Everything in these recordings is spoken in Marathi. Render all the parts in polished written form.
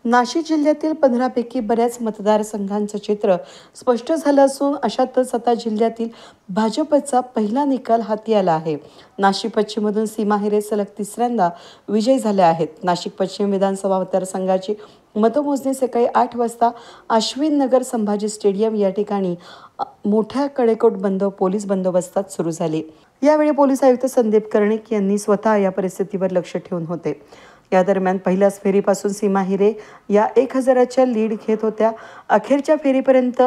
नाशिक जिल्ह्यातील 15 पैकी बऱ्याच मतदारसंघांचं चित्र स्पष्ट झालं असून अशातच आता जिल्ह्यातील भाजपचा पहिला निकाल हाती आला आहे. नाशिक पश्चिममधून सीमा हिरे सलग तिसऱ्यांदा विजयी झाल्या आहेत. नाशिक पश्चिम विधानसभा मतदारसंघाची मतमोजणी सकाळी 8 वाजता अश्विन नगर संभाजी स्टेडियम या ठिकाणी मोठ्या कडेकोट पोलीस बंदोबस्तात सुरू झाली. यावेळी पोलीस आयुक्त संदीप कर्णिक यांनी स्वतः या परिस्थितीवर लक्ष ठेवून होते. या दरम्यान पहिल्याच फेरीपासून सीमा हिरे या 1000च्या लीड घेत होत्या. अखेरच्या फेरीपर्यंत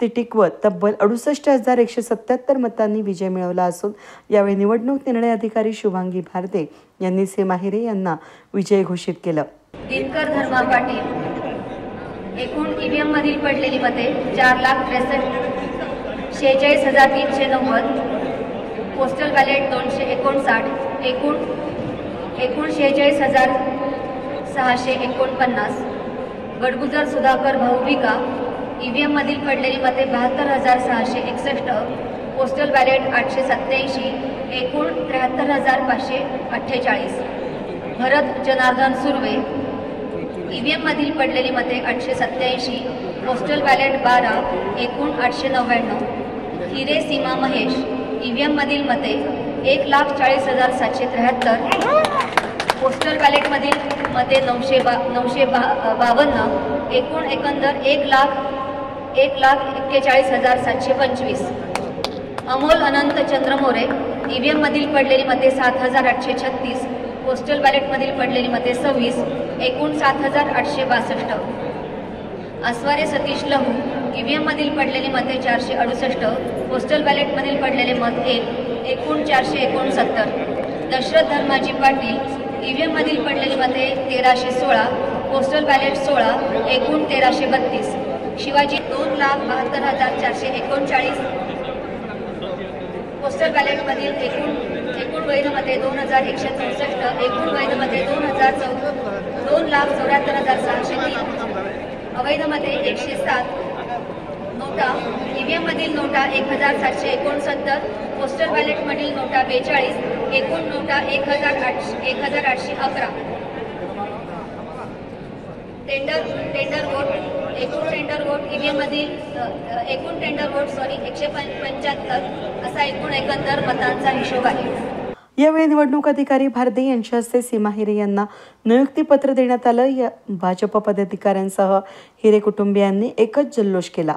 ती टिकवत तब्बल 68,177 मतांनी विजय मिळवला असून यावेळी निवडणूक निर्णय अधिकारी शुभांगी भारते यांनी सीमा हिरे यांना विजयी घोषित केलं. दिनकर धर्मा पाटील एकूण ईव्हीएम मधील पडलेली मते 4,46,390, पोस्टल बॅलेट 259, एकूण 46,649, गडगुजर सुधाकर भाऊबिका ईव्हीएम मधील पडलेली मते 72,661, पोस्टल बॅलेट 887, एकूण 73,548, भरत जनार्दन सुर्वे ईव्हीएम मधील पडलेली मते 887, पोस्टल बॅलेट 12, एकूण 899, हिरे सीमा महेश ईव्हीएम मधील मते 1,40,773, पोस्टल बॅलेट मधील मते 952, एकूण एकंदर 1,41,725, अमोल अनंत चंद्रमोरे ईव्हीएम मधील पडलेली मते 7,836, पोस्टल बॅलेट मधील पडलेली मते 26, एकूण 7,862, आस्वारे सतीश लहू ईव्हीएम मधील पडलेली मते 468, पोस्टल बॅलेट मधील पडलेले मत 1, एकूण 469, दशरथ धर्माजी पाटील ईव्हीएम मधील पडलेली मते 1,316, पोस्टल बॅलेट 16, एकूण 1,332, शिवाजी 2,72,439, पोस्टल बॅलेट मधील एकूण वैध मते 2,164, एकूण वैध मते 2,74,603, अवैध मते 107, नोटा ईव्हीएम मधील नोटा 1,769, पोस्टल बॅलेट मधील नोटा 42, एकूण नोटा 1,811, टेंडर वोट ईव्हीएम मधील एकूण टेंडर वोट 175 असा एकूण एकंदर मतांचा हिशोब आहे. यावेळी निवडणूक अधिकारी भारती यांच्या हस्ते सीमा हिरे यांना नियुक्तीपत्र देण्यात आलं. या भाजप पदाधिकाऱ्यांसह हिरे कुटुंबियांनी एकच जल्लोष केला.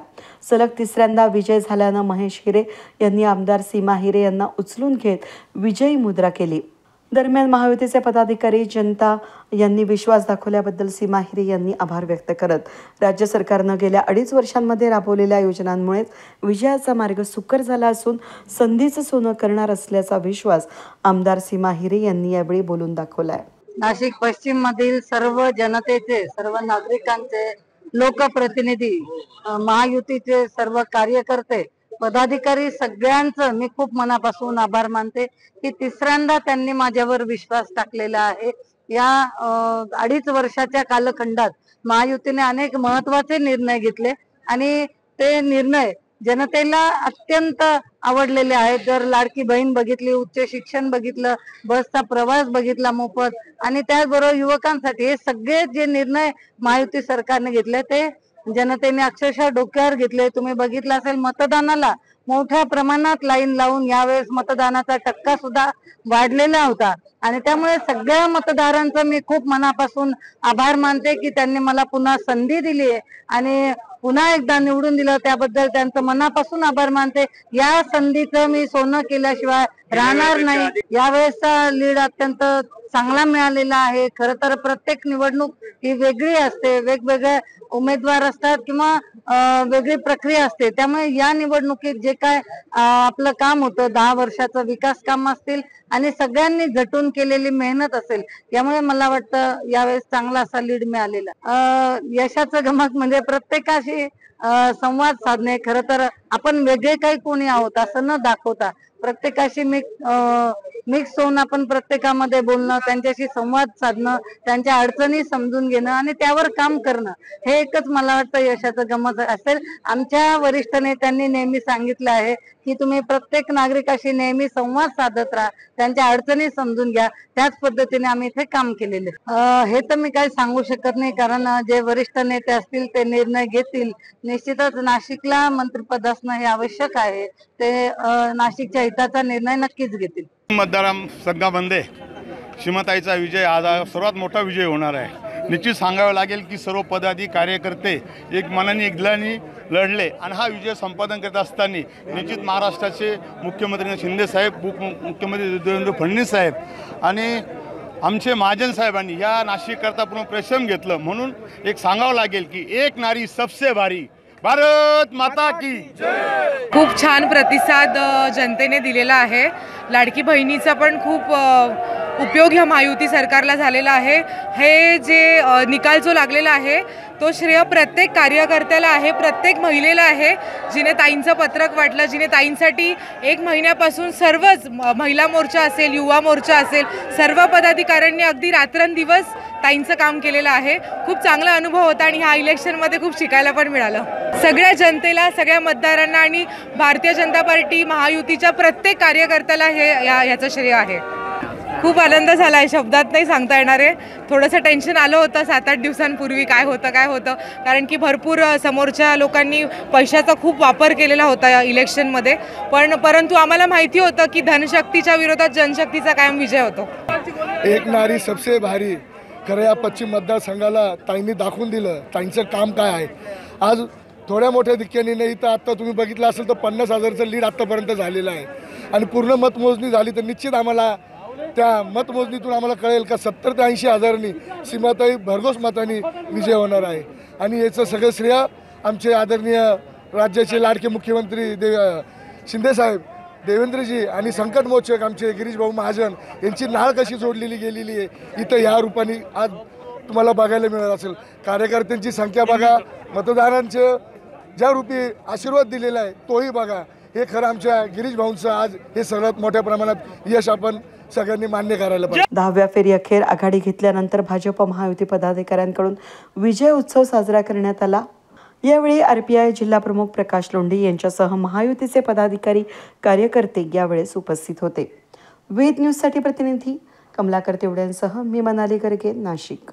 सलग तिसऱ्यांदा विजय झाल्यानं महेश हिरे यांनी आमदार सीमा हिरे यांना उचलून घेत विजयी मुद्रा केली. दरम्यान महायुतीचे पदाधिकारी जनता यांनी विश्वास दाखवल्याबद्दल सीमा हिरे यांनी आभार व्यक्त करत राज्य सरकारनं गेल्या 2.5 वर्षांमध्ये राबवलेल्या योजनांमुळेच विजयाचा मार्ग सुकर झाला असून संधीचं सोनं करणार असल्याचा विश्वास आमदार सीमा हिरे यांनी यावेळी बोलून दाखवलाय. नाशिक पश्चिम मधील सर्व जनतेचे, सर्व नागरिकांचे, लोकप्रतिनिधी, महायुतीचे सर्व कार्यकर्ते, पदाधिकारी सगळ्यांचं मी खूप मनापासून आभार मानते की तिसऱ्यांदा त्यांनी माझ्यावर विश्वास टाकलेला आहे. या 2.5 वर्षाच्या कालखंडात महायुतीने अनेक महत्वाचे निर्णय घेतले आणि ते निर्णय जनतेला अत्यंत आवडलेले आहेत. जर लाडकी बहीण बघितली, उच्च शिक्षण बघितलं, बसचा प्रवास बघितला मोफत, आणि त्याचबरोबर युवकांसाठी हे सगळे जे निर्णय महायुती सरकारने घेतले ते जनतेने अक्षरशः डोक्यावर घेतले. तुम्ही बघितलं असेल, मतदानाला मोठ्या प्रमाणात लाईन लावून यावेळेस मतदानाचा टक्का सुद्धा वाढलेला होता आणि त्यामुळे सगळ्या मतदारांचं मी खूप मनापासून आभार मानते की त्यांनी मला पुन्हा संधी दिली आहे आणि पुन्हा एकदा निवडून दिलं, त्याबद्दल त्यांचं मनापासून आभार मानते. या संधीचं मी सोनं केल्याशिवाय राहणार नाही. यावेळेसचा लीड अत्यंत चांगला मिळालेला आहे. खरं तर प्रत्येक निवडणूक ही वेगळी असते, वेगवेगळे उमेदवार असतात किंवा वेगळी प्रक्रिया असते. त्यामुळे या निवडणुकीत जे काय आपलं काम होतं, 10 वर्षाचं विकास काम असतील आणि सगळ्यांनी झटून केलेली मेहनत असेल, यामुळे मला वाटतं यावेळेस चांगला असा लीड मिळालेला. यशाचं गमक म्हणजे प्रत्येकाशी संवाद साधणे. खरं तर आपण वेगळे काही कोणी आहोत असं न दाखवता प्रत्येकाशी मिक्स होऊन आपण प्रत्येकामध्ये बोलणं, त्यांच्याशी संवाद साधणं, त्यांच्या अडचणी समजून घेणं आणि त्यावर काम करणं, हे एकच मला वाटतं यशाचं गमत असेल. आमच्या वरिष्ठ नेत्यांनी नेहमी सांगितलं आहे की तुम्ही प्रत्येक नागरिकाशी नेहमी संवाद साधत राहा, त्यांच्या अडचणी समजून घ्या. त्याच पद्धतीने आम्ही इथे काम केलेले. हे तर मी काही सांगू शकत नाही, कारण जे वरिष्ठ नेते असतील ते निर्णय घेतील. निश्चितच नाशिकला मंत्रिपद असणं हे आवश्यक आहे. ते नाशिकच्या हिताचा निर्णय नक्कीच घेतील. मतदारसंघामध्ये सीमाताईचा विजय आज सर्वात मोठा विजय होणार आहे. निश्चित सांगावं लागेल की सर्व पदाधिकारी कार्यकर्ते एक मनाने एक दिलाने लढले आणि हा विजय संपादन करत असताना निश्चित महाराष्ट्राचे मुख्यमंत्री शिंदे साहेब, उपमुख्यमंत्री देवेंद्र फडणवीस साहेब आणि आमचे महाजन साहेबांनी या नाशिककरता पूर्ण परिश्रम घेतलं. म्हणून एक सांगावं लागेल की एक नारी सबसे भारी, भारत माता की जय. खूप छान प्रतिसाद जनतेने दिलेला आहे. लाडकी बहिणीचा पण खूप उपयोग ह्या महायुती सरकारला झालेला आहे. हे जे निकाल जो लागलेला आहे तो श्रेय प्रत्येक कार्यकर्त्याला आहे, प्रत्येक महिलेला आहे, जिने ताईंचं पत्रक वाटलं, जिने ताईंसाठी 1 महिन्यापासून सर्वच महिला मोर्चा असेल, युवा मोर्चा असेल, सर्व पदाधिकाऱ्यांनी अगदी रात्रंदिवस ताईंचं काम केलेलं आहे. खूप चांगला अनुभव होता आणि ह्या इलेक्शनमध्ये खूप शिकायला पण मिळालं. सगळ्या जनतेला, सगळ्या मतदारांना आणि भारतीय जनता पार्टी महायुतीच्या प्रत्येक कार्यकर्त्याला ह्याचं श्रेय आहे. खूप आनंद झाला आहे, शब्दात नाही सांगता येणार आहे. थोडंसं टेन्शन आलं होतं 7-8 दिवसांपूर्वी, काय होतं, कारण की भरपूर समोरच्या लोकांनी पैशाचा खूप वापर केलेला होता या इलेक्शनमध्ये. परंतु आम्हाला माहिती होतं की धनशक्तीच्या विरोधात जनशक्तीचा कायम विजय होतो. एक नारी सबसे भारी. खरं या पश्चिम मतदारसंघाला ताईंनी दाखवून दिलं ताईंचं काम काय आहे. आज थोड्या मोठ्या दिक्क्याने नाही तर आत्ता तुम्ही बघितलं असेल तर 50,000चं लीड आत्तापर्यंत झालेलं आहे आणि पूर्ण मतमोजणी झाली तर निश्चित आम्हाला त्या मतमोजणीतून आम्हाला कळेल का 70 ते 80 हजारांनी सीमाताई भरघोस मतांनी विजय होणार आहे. आणि याचं सगळं श्रेय आमचे आदरणीय राज्याचे लाडके मुख्यमंत्री शिंदेसाहेब, देवेंद्रजी आणि संकटमोचक आमचे गिरीश भाऊ महाजन यांची नाळ कशी जोडलेली गेलेली आहे इथं ह्या रूपाने आज तुम्हाला बघायला मिळत असेल. कार्यकर्त्यांची संख्या बघा, मतदारांचे ज्या रूपी आशीर्वाद दिलेला आहे तोही बघा. हे खरं आमच्या गिरीश भाऊंचं आज हे सर्वात मोठ्या प्रमाणात यश आपण सगळ्यांनी मान्य करायला पाहिजे. 10व्या फेरी अखेर आघाडी घेतल्यानंतर भाजप महायुती पदाधिकाऱ्यांकडून विजय उत्सव साजरा करण्यात आला. यावेळी RPI जिल्हा प्रमुख प्रकाश लोंढे यांच्यासह महायुतीचे पदाधिकारी, कार्यकर्ते यावेळेस उपस्थित होते. वेद न्यूजसाठी प्रतिनिधी कमलाकर तेवड्यांसह मी मनाली गर्गे, नाशिक.